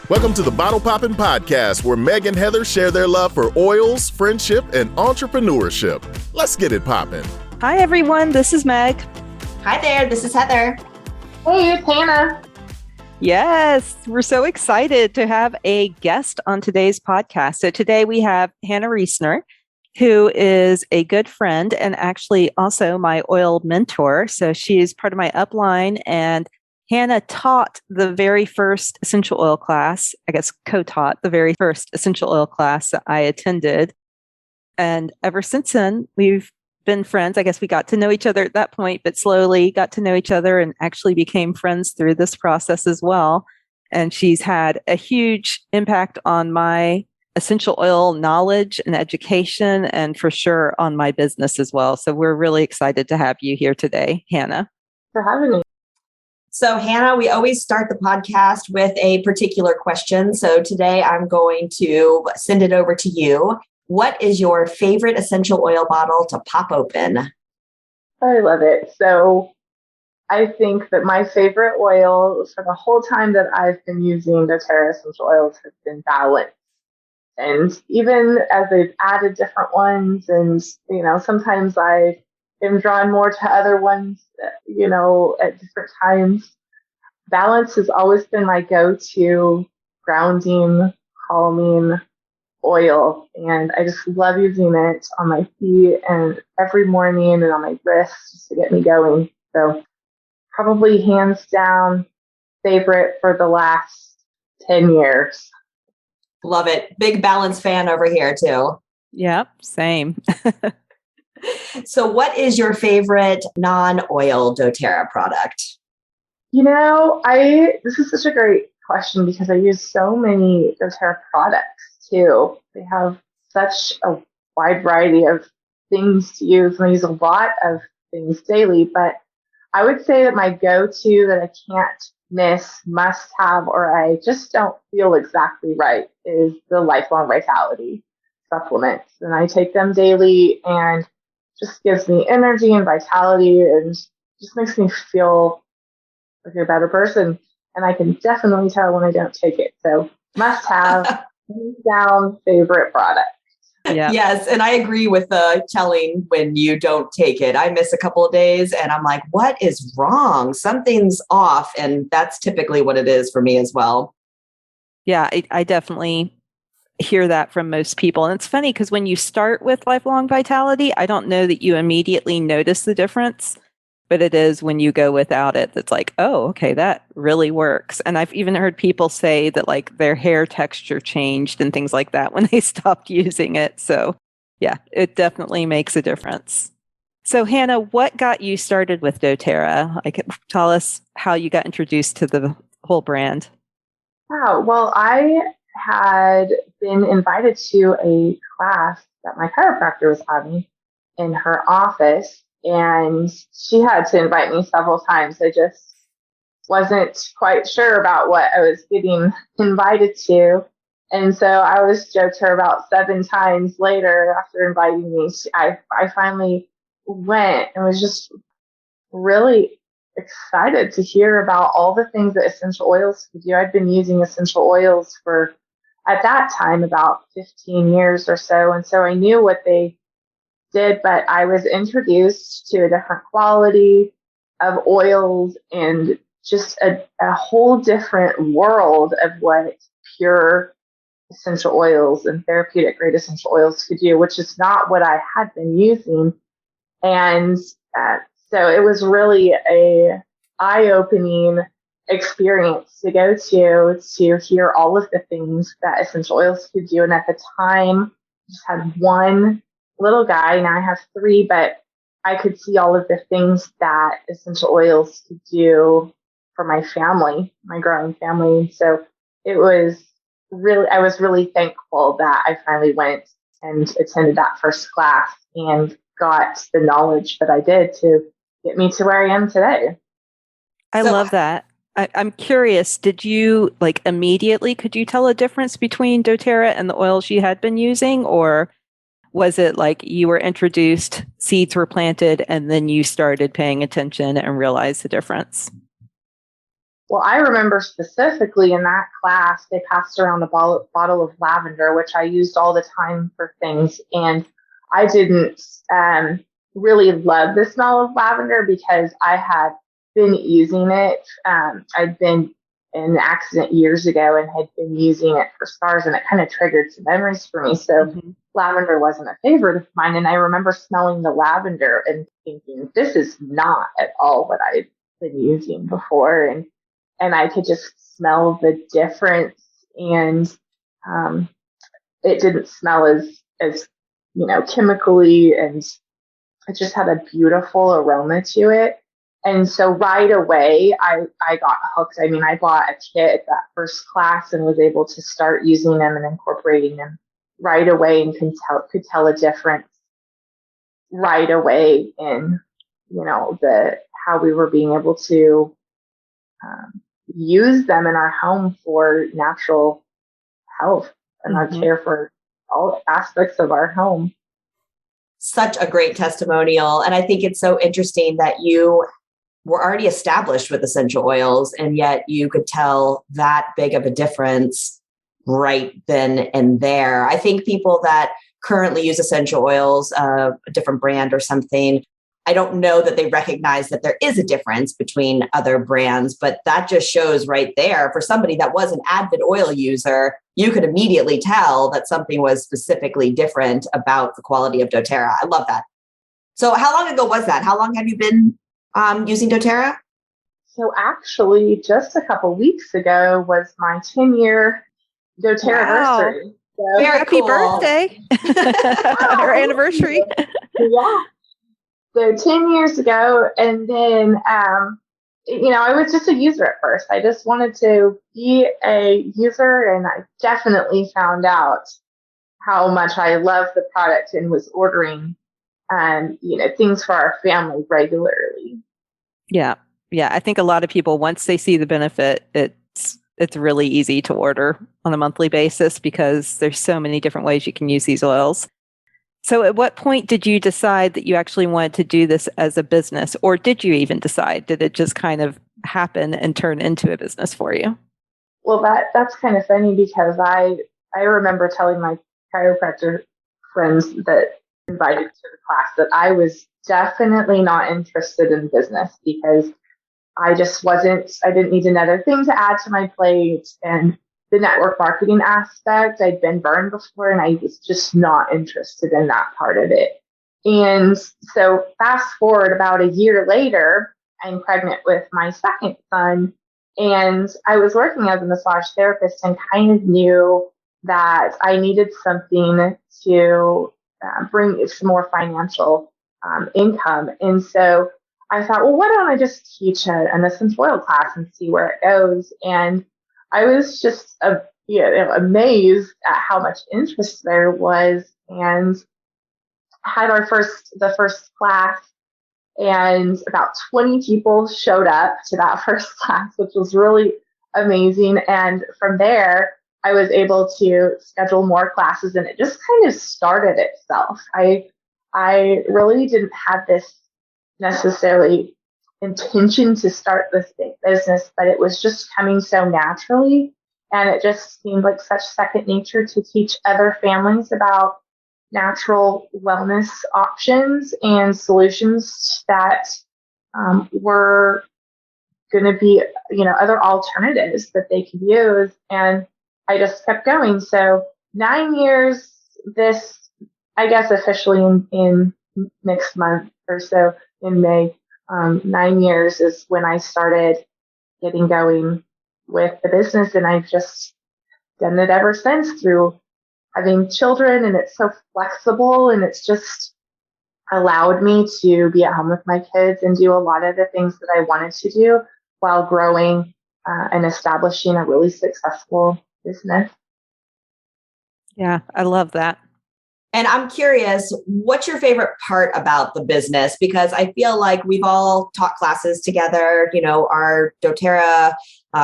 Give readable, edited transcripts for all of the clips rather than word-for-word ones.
Welcome to the Bottle Poppin' Podcast, where Meg and Heather share their love for oils, friendship, and entrepreneurship. Let's get it poppin'. Hi, everyone. This is Meg. Hi there. This is Heather. Hey, it's Hannah. Yes, we're so excited to have a guest on today's podcast. So today we have Hannah Reisner, who is a good friend and actually also my oil mentor. So she is part of my upline, and Hannah taught the very first essential oil class, I guess co-taught the very first essential oil class that I attended. And ever since then, we've been friends. I guess we got to know each other at that point, but slowly got to know each other and actually became friends through this process as well. And she's had a huge impact on my essential oil knowledge and education, and for sure on my business as well. So we're really excited to have you here today, Hannah. For having me. So Hannah, we always start the podcast with a particular question. So today I'm going to send it over to you. What is your favorite essential oil bottle to pop open? I love it. So I think that my favorite oil for the whole time that I've been using doTERRA essential oils has been Balance. And even as they've added different ones, and, sometimes I am drawn more to other ones, at different times. Balance has always been my go-to grounding, calming oil. And I just love using it on my feet and every morning and on my wrists just to get me going. So probably hands down favorite for the last 10 years. Love it. Big Balance fan over here too. Yep, same. So what is your favorite non-oil doTERRA product? This is such a great question because I use so many doTERRA products too. They have such a wide variety of things to use, and I use a lot of things daily, but I would say that my go-to that I can't miss, must have, or I just don't feel exactly right is the Lifelong Vitality supplements. And I take them daily, and just gives me energy and vitality and just makes me feel like a better person. And I can definitely tell when I don't take it. So must have, hands down, favorite product. Yeah. Yes. And I agree with telling when you don't take it. I miss a couple of days and I'm like, what is wrong? Something's off. And that's typically what it is for me as well. Yeah, I definitely hear that from most people. And it's funny because when you start with Lifelong Vitality, I don't know that you immediately notice the difference, but it is when you go without it that's like, oh, okay, that really works. And I've even heard people say that like their hair texture changed and things like that when they stopped using it. So yeah, it definitely makes a difference. So Hannah, what got you started with doTERRA? Like, tell us how you got introduced to the whole brand. Wow. Well, I had been invited to a class that my chiropractor was having in her office, and she had to invite me several times. I just wasn't quite sure about what I was getting invited to. And so I was joked her about 7 times later after inviting me. I finally went and was just really excited to hear about all the things that essential oils could do. I'd been using essential oils for, at that time, about 15 years or so. And so I knew what they did, but I was introduced to a different quality of oils and just a whole different world of what pure essential oils and therapeutic grade essential oils could do, which is not what I had been using. And so it was really a eye-opening experience to go to hear all of the things that essential oils could do. And at the time, I just had one little guy. Now I have 3, but I could see all of the things that essential oils could do for my family, my growing family. And so I was really thankful that I finally went and attended that first class and got the knowledge that I did to get me to where I am today. I love that. I'm curious, did you immediately, could you tell a difference between doTERRA and the oils you had been using, or was it like you were introduced, seeds were planted, and then you started paying attention and realized the difference? Well, I remember specifically in that class, they passed around a bottle of lavender, which I used all the time for things. And I didn't really love the smell of lavender because I had been using it. I'd been in an accident years ago and had been using it for scars, and it kind of triggered some memories for me. So lavender wasn't a favorite of mine. And I remember smelling the lavender and thinking, this is not at all what I'd been using before. And I could just smell the difference, and it didn't smell as chemically, and it just had a beautiful aroma to it. And so right away, I got hooked. I mean, I bought a kit that first class and was able to start using them and incorporating them right away, and could tell a difference right away in the how we were being able to use them in our home for natural health and our care for all aspects of our home. Such a great testimonial. And I think it's so interesting that you were already established with essential oils, and yet you could tell that big of a difference right then and there. I think people that currently use essential oils, a different brand or something, I don't know that they recognize that there is a difference between other brands, but that just shows right there for somebody that was an avid oil user, you could immediately tell that something was specifically different about the quality of doTERRA. I love that. So how long ago was that? How long have you been using doTERRA? So actually, just a couple weeks ago was my 10-year doTERRA anniversary. So, very happy birthday. Our anniversary. Yeah. So 10 years ago, and then, I was just a user at first. I just wanted to be a user, and I definitely found out how much I loved the product and was ordering, things for our family regularly. Yeah. Yeah. I think a lot of people, once they see the benefit, it's really easy to order on a monthly basis because there's so many different ways you can use these oils. So at what point did you decide that you actually wanted to do this as a business, or did you even decide? Did it just kind of happen and turn into a business for you? Well, that's kind of funny because I remember telling my chiropractor friends that invited to the class that I was definitely not interested in business because I didn't need another thing to add to my plate, and the network marketing aspect, I'd been burned before, and I was just not interested in that part of it. And so fast forward about a year later, I'm pregnant with my second son, and I was working as a massage therapist and kind of knew that I needed something to bring some more financial income. And so I thought, well, why don't I just teach an essential oil class and see where it goes? And I was just amazed at how much interest there was, and had the first class, and about 20 people showed up to that first class, which was really amazing. And from there, I was able to schedule more classes, and it just kind of started itself. I really didn't have this necessarily intention to start this big business, but it was just coming so naturally. And it just seemed like such second nature to teach other families about natural wellness options and solutions that were going to be, other alternatives that they could use. And I just kept going. So 9 years, I guess officially in next month or so in May, 9 years is when I started getting going with the business, and I've just done it ever since through having children, and it's so flexible, and it's just allowed me to be at home with my kids and do a lot of the things that I wanted to do while growing and establishing a really successful business. Yeah, I love that. And I'm curious, what's your favorite part about the business? Because I feel like we've all taught classes together. Our doTERRA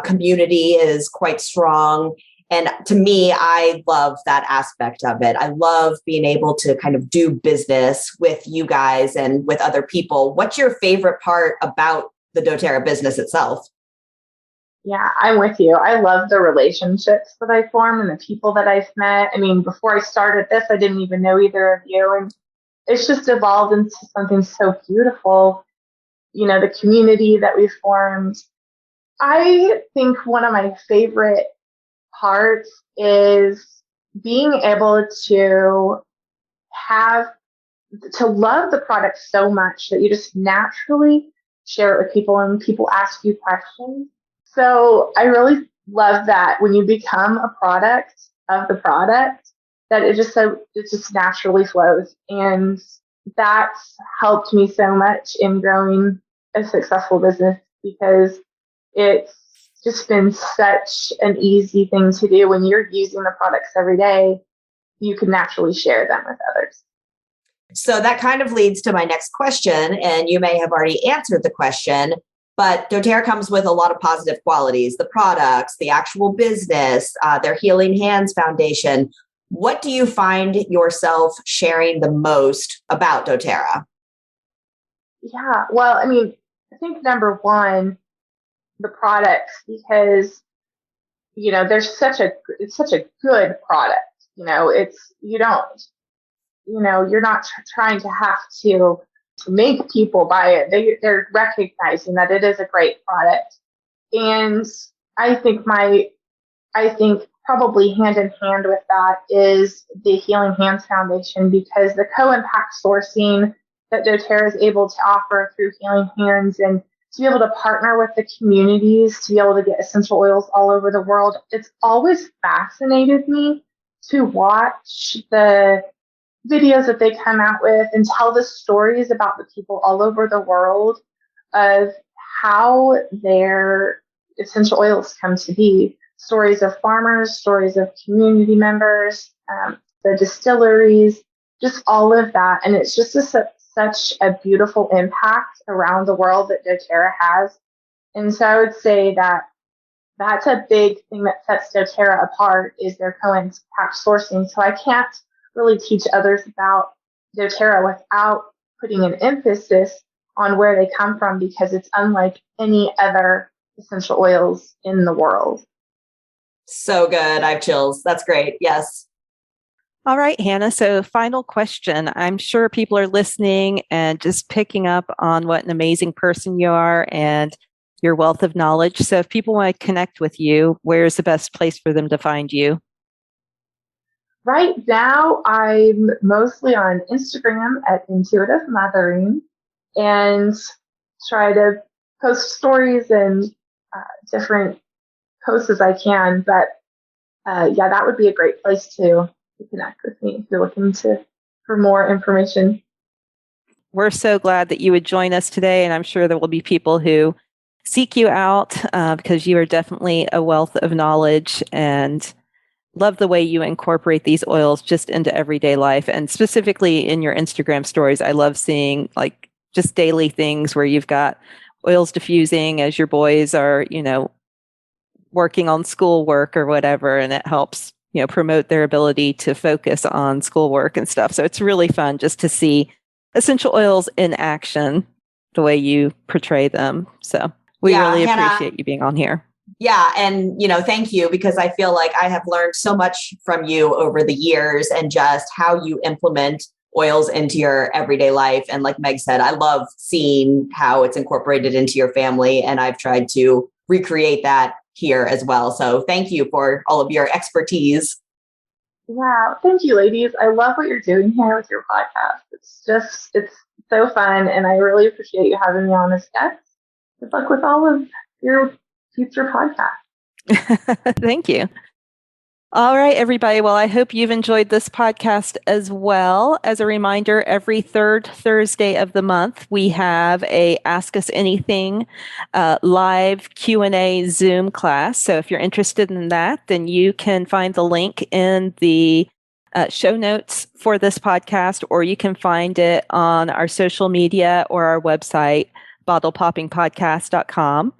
community is quite strong. And to me, I love that aspect of it. I love being able to kind of do business with you guys and with other people. What's your favorite part about the doTERRA business itself? Yeah, I'm with you. I love the relationships that I formed and the people that I've met. I mean, before I started this, I didn't even know either of you. And it's just evolved into something so beautiful. The community that we formed. I think one of my favorite parts is being able to love the product so much that you just naturally share it with people and people ask you questions. So I really love that when you become a product of the product, that it just naturally flows. And that's helped me so much in growing a successful business because it's just been such an easy thing to do. When you're using the products every day, you can naturally share them with others. So that kind of leads to my next question, and you may have already answered the question, but doTERRA comes with a lot of positive qualities, the products, the actual business, their Healing Hands Foundation. What do you find yourself sharing the most about doTERRA? Yeah, well, I mean, I think number one, the products, because it's such a good product. You're not trying to have to make people buy it. They're recognizing that it is a great product. And I think probably hand in hand with that is the Healing Hands Foundation, because the co-impact sourcing that doTERRA is able to offer through Healing Hands, and to be able to partner with the communities to be able to get essential oils all over the world. It's always fascinated me to watch the videos that they come out with and tell the stories about the people all over the world of how their essential oils come to be. Stories of farmers, stories of community members, the distilleries, just all of that. And it's just such a beautiful impact around the world that doTERRA has. And so I would say that that's a big thing that sets doTERRA apart, is their co-impact sourcing. So I can't really teach others about doTERRA without putting an emphasis on where they come from, because it's unlike any other essential oils in the world. So good. I have chills. That's great. Yes. All right, Hannah. So final question. I'm sure people are listening and just picking up on what an amazing person you are and your wealth of knowledge. So if people want to connect with you, where's the best place for them to find you? Right now, I'm mostly on Instagram at Intuitive Mothering, and try to post stories and different posts as I can. But yeah, that would be a great place to connect with me if you're looking for more information. We're so glad that you would join us today, and I'm sure there will be people who seek you out because you are definitely a wealth of knowledge, and love the way you incorporate these oils just into everyday life. And specifically in your Instagram stories, I love seeing like just daily things where you've got oils diffusing as your boys are, working on schoolwork or whatever, and it helps, promote their ability to focus on schoolwork and stuff. So it's really fun just to see essential oils in action the way you portray them. So we really appreciate you being on here. Yeah. And, thank you, because I feel like I have learned so much from you over the years, and just how you implement oils into your everyday life. And like Meg said, I love seeing how it's incorporated into your family, and I've tried to recreate that here as well. So thank you for all of your expertise. Yeah. Thank you, ladies. I love what you're doing here with your podcast. It's so fun. And I really appreciate you having me on as guest. Good luck with all of your future podcast. Thank you. All right, everybody. Well, I hope you've enjoyed this podcast as well. As a reminder, every third Thursday of the month, we have a Ask Us Anything live Q&A Zoom class. So if you're interested in that, then you can find the link in the show notes for this podcast, or you can find it on our social media or our website, bottlepoppingpodcast.com.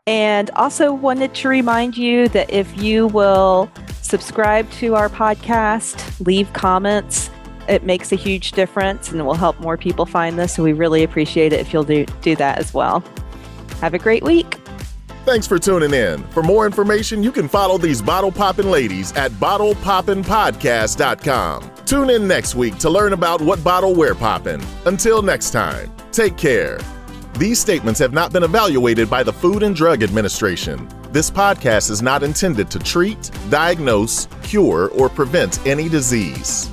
And also wanted to remind you that if you will subscribe to our podcast, leave comments, it makes a huge difference and will help more people find this. So we really appreciate it if you'll do that as well. Have a great week. Thanks for tuning in. For more information, you can follow these bottle poppin' ladies at bottlepoppinpodcast.com. Tune in next week to learn about what bottle we're poppin'. Until next time, take care. These statements have not been evaluated by the Food and Drug Administration. This podcast is not intended to treat, diagnose, cure, or prevent any disease.